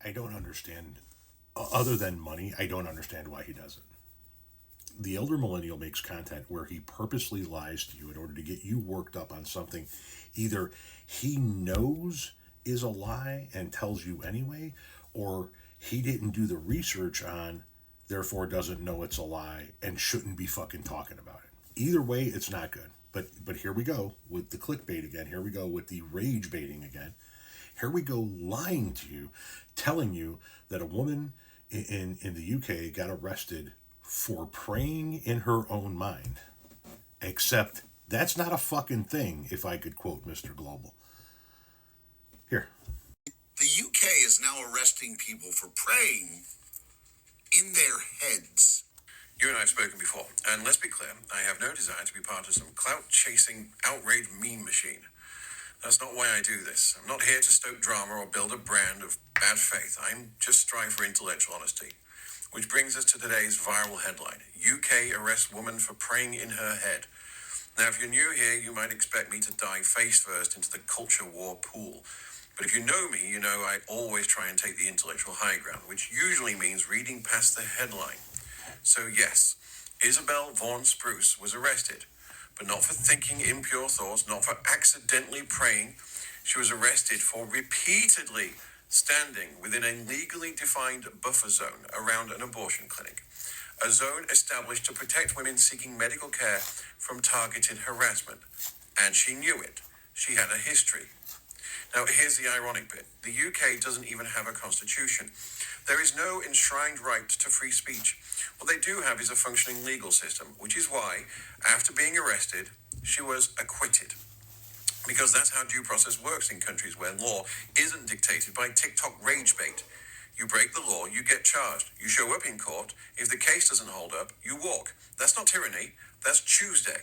I don't understand, other than money, I don't understand why he does it. The elder millennial makes content where he purposely lies to you in order to get you worked up on something either he knows is a lie and tells you anyway, or he didn't do the research on, therefore doesn't know it's a lie and shouldn't be fucking talking about it. Either way, it's not good. But here we go with the clickbait again. Here we go with the rage baiting again. Here we go lying to you, telling you that a woman in the UK got arrested for praying in her own mind. Except that's not a fucking thing, if I could quote Mr. Global. Here. The UK is now arresting people for praying in their heads. You and I have spoken before, and let's be clear, I have no desire to be part of some clout-chasing, outrage meme machine. That's not why I do this. I'm not here to stoke drama or build a brand of bad faith. I'm just striving for intellectual honesty. Which brings us to today's viral headline. UK arrests woman for praying in her head. Now, if you're new here, you might expect me to dive face first into the culture war pool. But if you know me, you know I always try and take the intellectual high ground, which usually means reading past the headline. So yes, Isabel Vaughan Spruce was arrested, but not for thinking impure thoughts, not for accidentally praying. She was arrested for repeatedly standing within a legally defined buffer zone around an abortion clinic, a zone established to protect women seeking medical care from targeted harassment. And she knew it. She had a history. Now, here's the ironic bit. The UK doesn't even have a constitution. There is no enshrined right to free speech. What they do have is a functioning legal system, which is why, after being arrested, she was acquitted. Because that's how due process works in countries where law isn't dictated by TikTok rage bait. You break the law, you get charged. You show up in court. If the case doesn't hold up, you walk. That's not tyranny. That's Tuesday.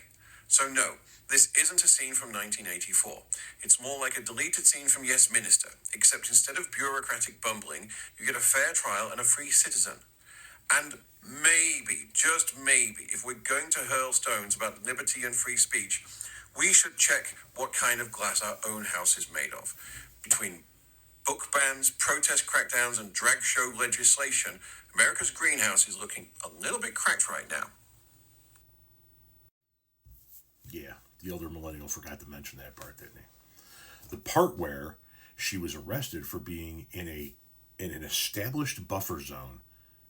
So no, this isn't a scene from 1984. It's more like a deleted scene from Yes Minister, except instead of bureaucratic bumbling, you get a fair trial and a free citizen. And maybe, just maybe, if we're going to hurl stones about liberty and free speech, we should check what kind of glass our own house is made of. Between book bans, protest crackdowns, and drag show legislation, America's greenhouse is looking a little bit cracked right now. Yeah, the older millennial forgot to mention that part, didn't he? The part where she was arrested for being in an established buffer zone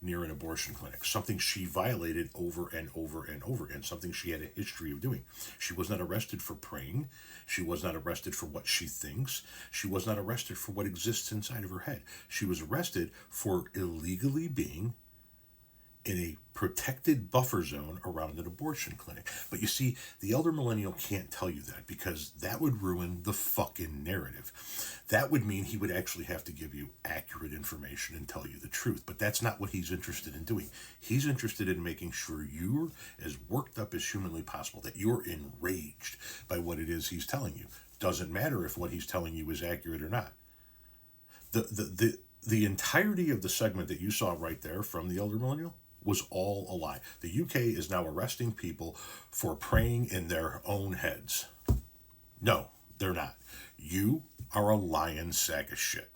near an abortion clinic, something she violated over and over and over again, something she had a history of doing. She was not arrested for praying. She was not arrested for what she thinks. She was not arrested for what exists inside of her head. She was arrested for illegally being in a protected buffer zone around an abortion clinic. But you see, the elder millennial can't tell you that because that would ruin the fucking narrative. That would mean he would actually have to give you accurate information and tell you the truth. But that's not what he's interested in doing. He's interested in making sure you're as worked up as humanly possible, that you're enraged by what it is he's telling you. Doesn't matter if what he's telling you is accurate or not. The entirety of the segment that you saw right there from the elder millennial was all a lie. The UK is now arresting people for praying in their own heads. No, they're not. You are a lying sack of shit.